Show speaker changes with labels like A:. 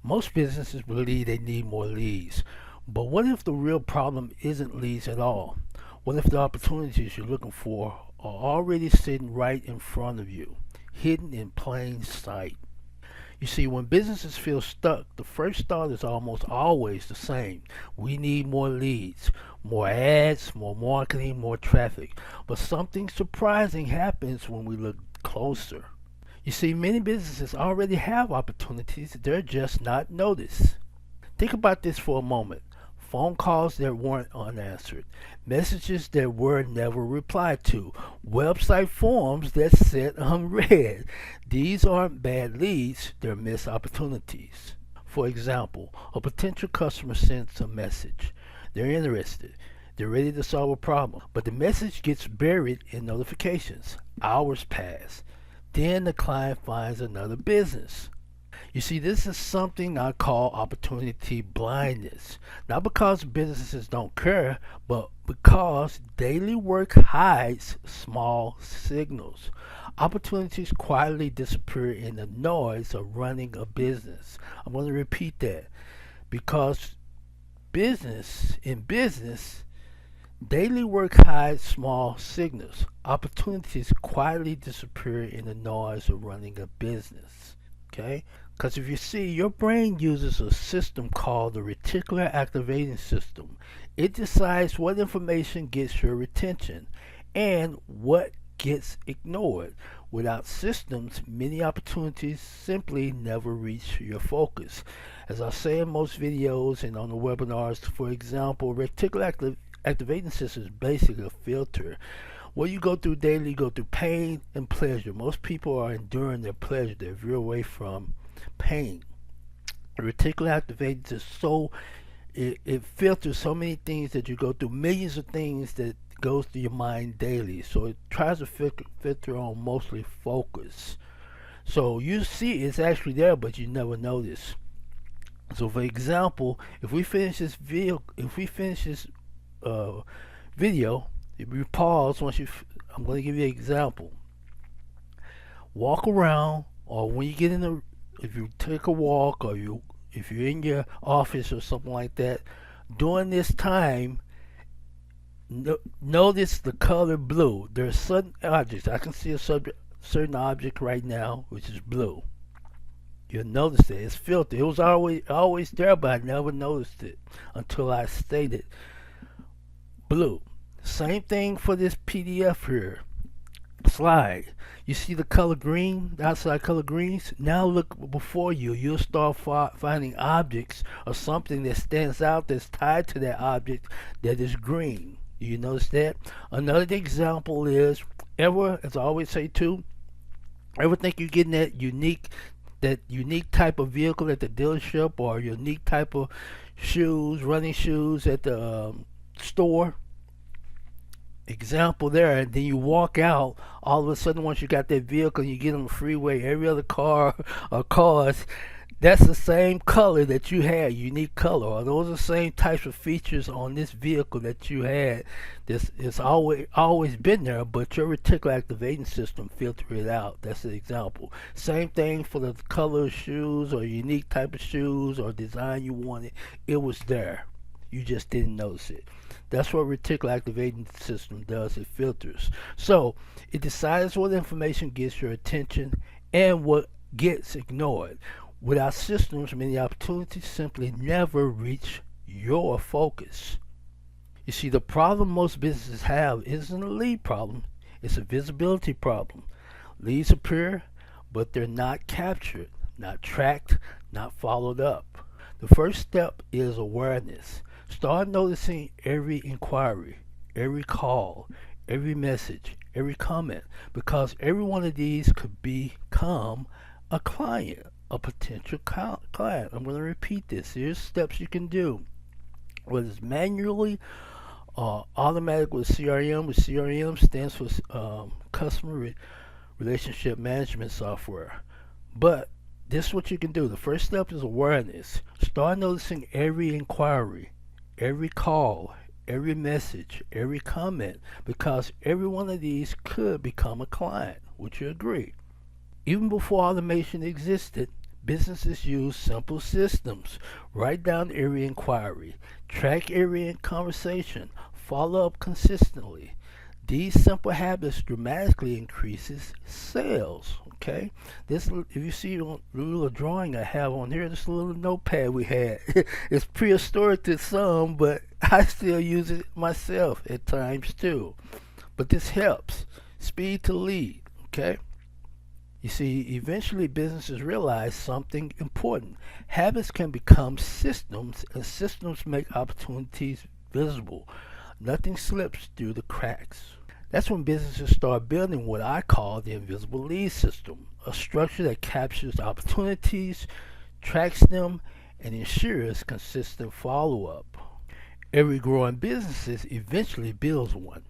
A: Most businesses believe they need more leads, but what if the real problem isn't leads at all? What if the opportunities you're looking for are already sitting right in front of you, hidden in plain sight? You see, when businesses feel stuck, the first thought is almost always the same. We need more leads, more ads, more marketing, more traffic. But something surprising happens when we look closer. You see, many businesses already have opportunities, they're just not noticed. Think about this for a moment. Phone calls that weren't unanswered, messages that were never replied to, website forms that sit unread. These aren't bad leads, they're missed opportunities. For example, a potential customer sends a message. They're interested. They're ready to solve a problem, but the message gets buried in notifications. Hours pass. Then the client finds another business. You see, this is something I call opportunity blindness. Not because businesses don't care, but because daily work hides small signals. Opportunities quietly disappear in the noise of running a business. I'm going to repeat that. Because in business, daily work hides small signals. Opportunities quietly disappear in the noise of running a business. Okay? Because if you see, your brain uses a system called the reticular activating system. It decides what information gets your attention and what gets ignored. Without systems, many opportunities simply never reach your focus. As I say in most videos and on the webinars, for example, reticular activating system is basically a filter. What you go through daily, you go through pain and pleasure. Most people are enduring their pleasure. They veer away from pain. Reticular activating is it filters so many things that you go through, millions of things that goes through your mind daily. So it tries to filter on mostly focus. So you see it's actually there, but you never notice. So for example, if we finish this video, if you pause I'm going to give you an example. Walk around, or when you get in the, if you take a walk, or if you're in your office or something like that, during this time, notice the color blue. There are certain objects. I can see a certain object right now, which is blue. You'll notice it. It's filtered. It was always there, but I never noticed it until I stated blue. Same thing for this PDF here slide. You see the color green, the outside color greens? Now look before you. You'll start finding objects or something that stands out that's tied to that object that is green. You notice that? Another example is, as I always say too, ever think you're getting that unique type of vehicle at the dealership, or unique type of shoes, running shoes at the store? Example there, and then you walk out, all of a sudden once you got that vehicle and you get on the freeway, every other car or cars, that's the same color that you had, unique color, or those are the same types of features on this vehicle that you had. This it's always been there, but your reticular activating system filtered it out. That's the example. Same thing for the color of shoes or unique type of shoes or design you wanted. It was there. You just didn't notice it. That's what reticular activating system does. It filters. So it decides what information gets your attention and what gets ignored. Without systems, many opportunities simply never reach your focus. You see, the problem most businesses have isn't a lead problem, it's a visibility problem. Leads appear, but they're not captured, not tracked, not followed up. The first step is awareness. Start noticing every inquiry, every call, every message, every comment, because every one of these could become a client, a potential client. I'm going to repeat this. Here's steps you can do. Whether it's manually or automatic with CRM. With CRM stands for Customer Relationship Management Software. But this is what you can do. The first step is awareness. Start noticing every inquiry, every call, every message, every comment, because every one of these could become a client. Would you agree? Even before automation existed, Businesses use simple systems. Write down every inquiry, track every conversation, follow up consistently. These simple habits dramatically increases sales. Okay, this if you see on the little drawing I have on here, this little notepad we had, it's prehistoric to some, but I still use it myself at times too. But this helps. Speed to lead. Okay. You see, eventually businesses realize something important. Habits can become systems, and systems make opportunities visible. Nothing slips through the cracks. That's when businesses start building what I call the invisible lead system, a structure that captures opportunities, tracks them, and ensures consistent follow up. Every growing business eventually builds one.